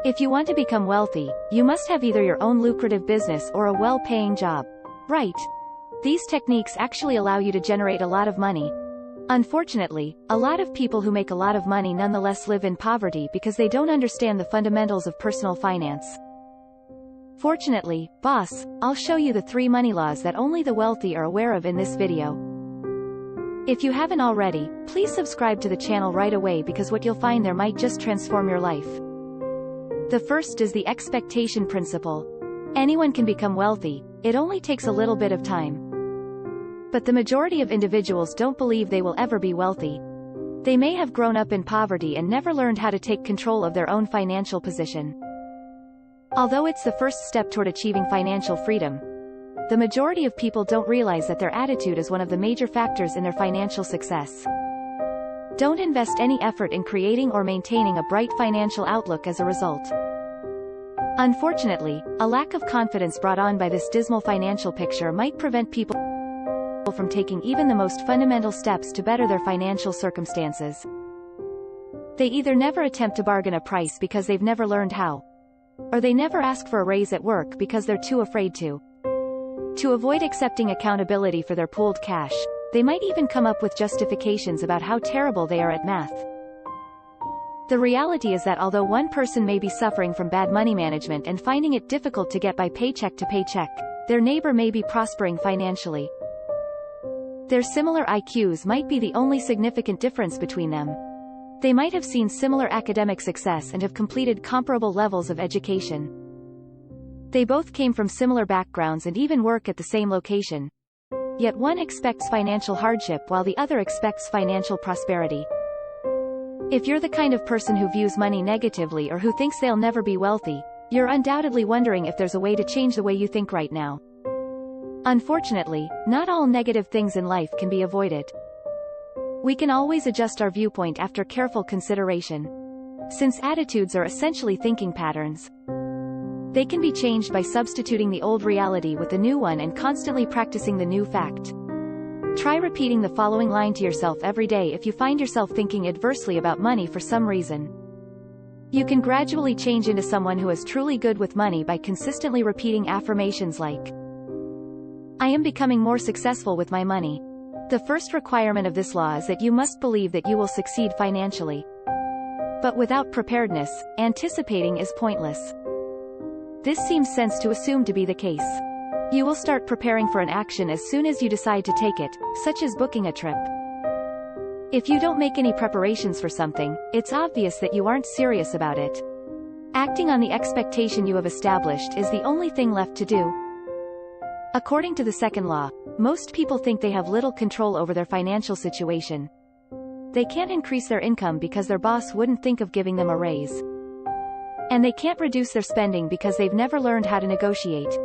If you want to become wealthy, you must have either your own lucrative business or a well-paying job. Right? These techniques actually allow you to generate a lot of money. Unfortunately, a lot of people who make a lot of money nonetheless live in poverty because they don't understand the fundamentals of personal finance. Fortunately, boss, I'll show you the 3 money laws that only the wealthy are aware of in this video. If you haven't already, please subscribe to the channel right away because what you'll find there might just transform your life. The first is the expectation principle. Anyone can become wealthy, it only takes a little bit of time. But the majority of individuals don't believe they will ever be wealthy. They may have grown up in poverty and never learned how to take control of their own financial position. Although it's the first step toward achieving financial freedom, the majority of people don't realize that their attitude is one of the major factors in their financial success. Don't invest any effort in creating or maintaining a bright financial outlook as a result. Unfortunately, a lack of confidence brought on by this dismal financial picture might prevent people from taking even the most fundamental steps to better their financial circumstances. They either never attempt to bargain a price because they've never learned how, or they never ask for a raise at work because they're too afraid to. To avoid accepting accountability for their pooled cash, they might even come up with justifications about how terrible they are at math. The reality is that although one person may be suffering from bad money management and finding it difficult to get by paycheck to paycheck, their neighbor may be prospering financially. Their similar IQs might be the only significant difference between them. They might have seen similar academic success and have completed comparable levels of education. They both came from similar backgrounds and even work at the same location. Yet one expects financial hardship while the other expects financial prosperity. If you're the kind of person who views money negatively or who thinks they'll never be wealthy, you're undoubtedly wondering if there's a way to change the way you think right now. Unfortunately, not all negative things in life can be avoided. We can always adjust our viewpoint after careful consideration. Since attitudes are essentially thinking patterns, they can be changed by substituting the old reality with the new one and constantly practicing the new fact. Try repeating the following line to yourself every day if you find yourself thinking adversely about money for some reason. You can gradually change into someone who is truly good with money by consistently repeating affirmations like, I am becoming more successful with my money. The first requirement of this law is that you must believe that you will succeed financially. But without preparedness, anticipating is pointless. This seems sense to assume to be the case. You will start preparing for an action as soon as you decide to take it, such as booking a trip. If you don't make any preparations for something, it's obvious that you aren't serious about it. Acting on the expectation you have established is the only thing left to do. According to the second law, most people think they have little control over their financial situation. They can't increase their income because their boss wouldn't think of giving them a raise. And they can't reduce their spending because they've never learned how to negotiate.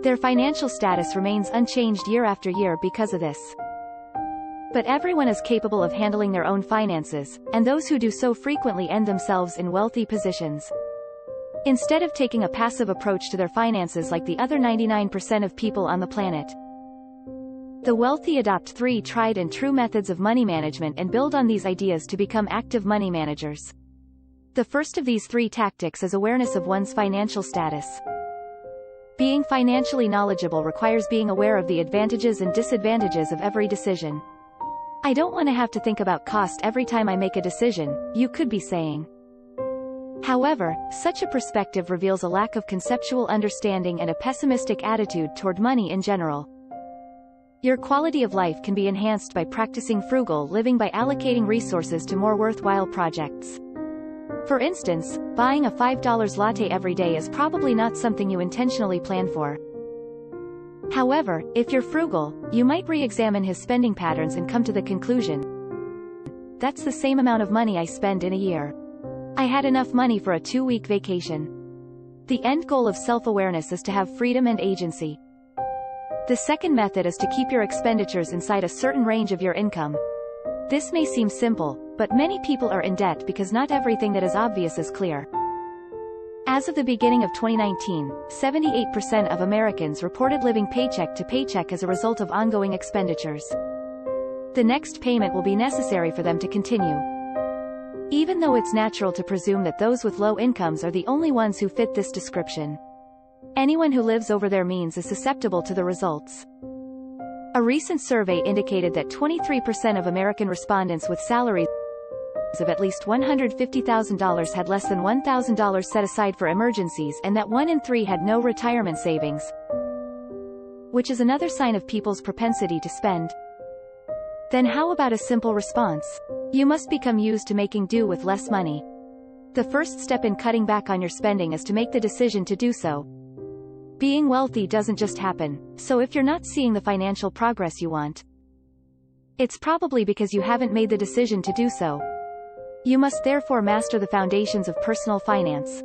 Their financial status remains unchanged year after year because of this. But everyone is capable of handling their own finances, and those who do so frequently end themselves in wealthy positions. Instead of taking a passive approach to their finances like the other 99% of people on the planet, the wealthy adopt 3 tried and true methods of money management and build on these ideas to become active money managers. The first of these 3 tactics is awareness of one's financial status. Being financially knowledgeable requires being aware of the advantages and disadvantages of every decision. I don't want to have to think about cost every time I make a decision, you could be saying. However, such a perspective reveals a lack of conceptual understanding and a pessimistic attitude toward money in general. Your quality of life can be enhanced by practicing frugal living by allocating resources to more worthwhile projects. For instance, buying a $5 latte every day is probably not something you intentionally plan for. However, if you're frugal, you might re-examine his spending patterns and come to the conclusion, that's the same amount of money I spend in a year. I had enough money for a 2-week vacation. The end goal of self-awareness is to have freedom and agency. The second method is to keep your expenditures inside a certain range of your income. This may seem simple, but many people are in debt because not everything that is obvious is clear. As of the beginning of 2019, 78% of Americans reported living paycheck to paycheck as a result of ongoing expenditures. The next payment will be necessary for them to continue. even though it's natural to presume that those with low incomes are the only ones who fit this description. Anyone who lives over their means is susceptible to the results. A recent survey indicated that 23% of American respondents with salaries of at least $150,000 had less than $1,000 set aside for emergencies, and that 1 in 3 had no retirement savings, which is another sign of people's propensity to spend. Then how about a simple response? You must become used to making do with less money. The first step in cutting back on your spending is to make the decision to do so. Being wealthy doesn't just happen, so if you're not seeing the financial progress you want, it's probably because you haven't made the decision to do so. You must therefore master the foundations of personal finance.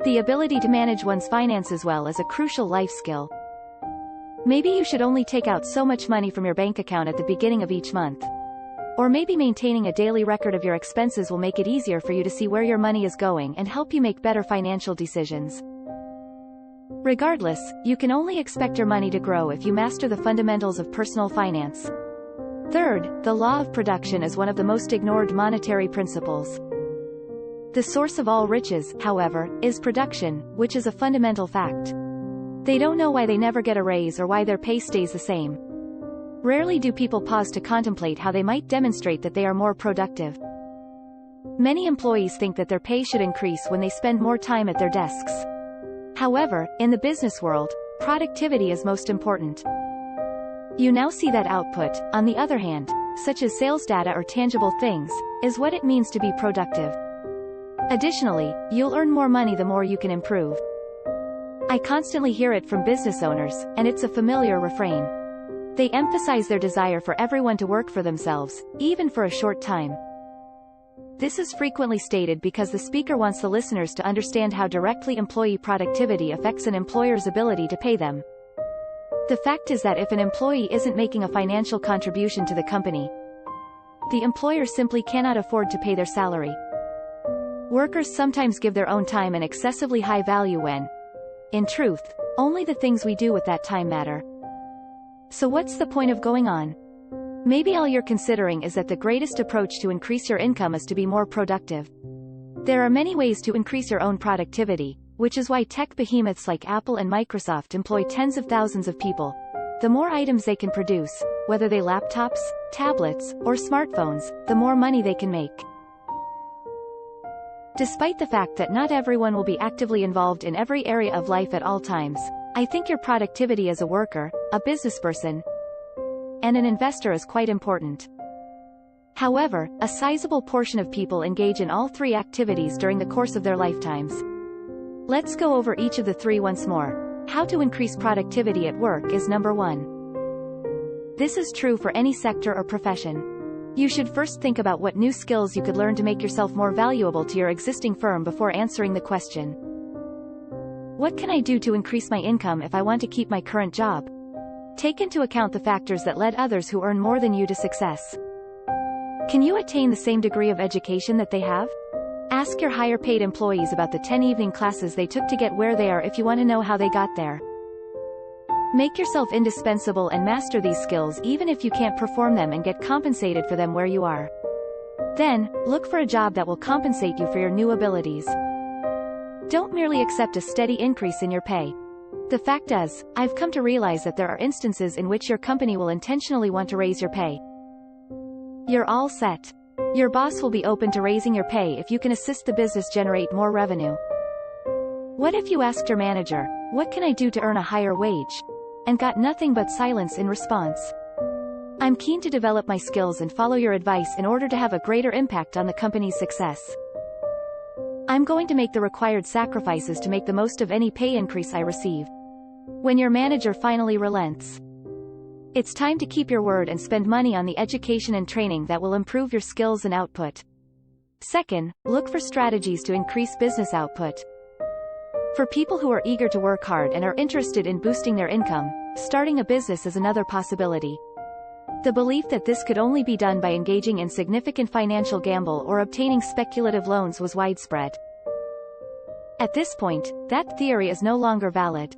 The ability to manage one's finances well is a crucial life skill. Maybe you should only take out so much money from your bank account at the beginning of each month. Or maybe maintaining a daily record of your expenses will make it easier for you to see where your money is going and help you make better financial decisions. Regardless, you can only expect your money to grow if you master the fundamentals of personal finance. Third, the law of production is one of the most ignored monetary principles. The source of all riches, however, is production, which is a fundamental fact. They don't know why they never get a raise or why their pay stays the same. Rarely do people pause to contemplate how they might demonstrate that they are more productive. Many employees think that their pay should increase when they spend more time at their desks. However, in the business world, productivity is most important. You now see that output, on the other hand, such as sales data or tangible things, is what it means to be productive. Additionally, you'll earn more money the more you can improve. I constantly hear it from business owners, and it's a familiar refrain. They emphasize their desire for everyone to work for themselves, even for a short time. This is frequently stated because the speaker wants the listeners to understand how directly employee productivity affects an employer's ability to pay them. The fact is that if an employee isn't making a financial contribution to the company, the employer simply cannot afford to pay their salary. Workers sometimes give their own time an excessively high value when, in truth, only the things we do with that time matter. So what's the point of going on? Maybe all you're considering is that the greatest approach to increase your income is to be more productive. There are many ways to increase your own productivity, which is why tech behemoths like Apple and Microsoft employ tens of thousands of people. The more items they can produce, whether they laptops, tablets, or smartphones, the more money they can make. Despite the fact that not everyone will be actively involved in every area of life at all times, I think your productivity as a worker, a businessperson, and an investor is quite important. However, a sizable portion of people engage in all three activities during the course of their lifetimes. Let's go over each of the three once more. How to increase productivity at work is number 1. This is true for any sector or profession. You should first think about what new skills you could learn to make yourself more valuable to your existing firm before answering the question, what can I do to increase my income if I want to keep my current job? Take into account the factors that led others who earn more than you to success. Can you attain the same degree of education that they have? Ask your higher-paid employees about the 10 evening classes they took to get where they are if you want to know how they got there. Make yourself indispensable and master these skills even if you can't perform them and get compensated for them where you are. Then, look for a job that will compensate you for your new abilities. Don't merely accept a steady increase in your pay. The fact is, I've come to realize that there are instances in which your company will intentionally want to raise your pay. You're all set. Your boss will be open to raising your pay if you can assist the business generate more revenue. What if you asked your manager, what can I do to earn a higher wage? And got nothing but silence in response. I'm keen to develop my skills and follow your advice in order to have a greater impact on the company's success. I'm going to make the required sacrifices to make the most of any pay increase I receive. When your manager finally relents, it's time to keep your word and spend money on the education and training that will improve your skills and output. Second, look for strategies to increase business output. For people who are eager to work hard and are interested in boosting their income, starting a business is another possibility. The belief that this could only be done by engaging in significant financial gamble or obtaining speculative loans was widespread. At this point, that theory is no longer valid.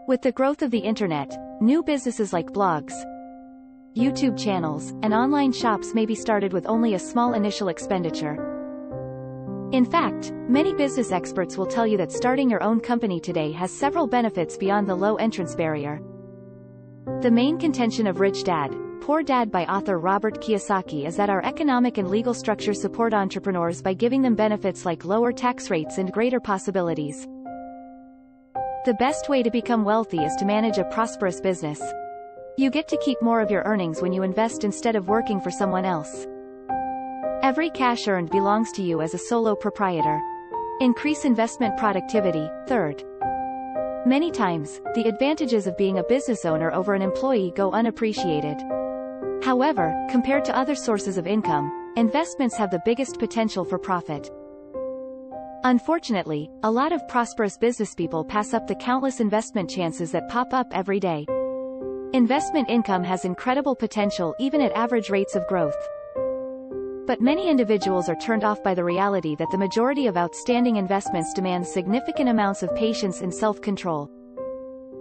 With the growth of the internet, new businesses like blogs, YouTube channels, and online shops may be started with only a small initial expenditure. In fact, many business experts will tell you that starting your own company today has several benefits beyond the low entrance barrier. The main contention of Rich Dad, Poor Dad by author Robert Kiyosaki is that our economic and legal structures support entrepreneurs by giving them benefits like lower tax rates and greater possibilities. The best way to become wealthy is to manage a prosperous business. You get to keep more of your earnings when you invest instead of working for someone else. Every cash earned belongs to you as a solo proprietor. Increase investment productivity. Third. Many times, the advantages of being a business owner over an employee go unappreciated. However, compared to other sources of income, investments have the biggest potential for profit. Unfortunately, a lot of prosperous businesspeople pass up the countless investment chances that pop up every day. Investment income has incredible potential even at average rates of growth. But many individuals are turned off by the reality that the majority of outstanding investments demand significant amounts of patience and self-control.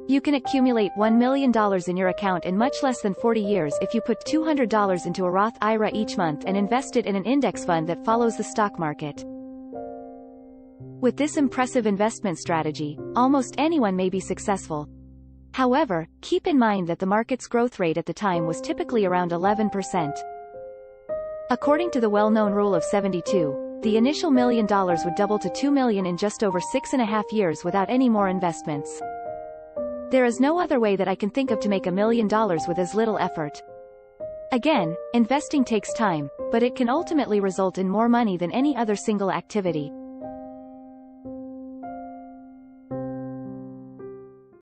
You can accumulate $1 million in your account in much less than 40 years if you put $200 into a Roth IRA each month and invest it in an index fund that follows the stock market. With this impressive investment strategy, almost anyone may be successful. However, keep in mind that the market's growth rate at the time was typically around 11%. According to the well-known rule of 72, the initial $1 million would double to $2 million in just over 6.5 years without any more investments. There is no other way that I can think of to make $1 million with as little effort. Again, investing takes time, but it can ultimately result in more money than any other single activity.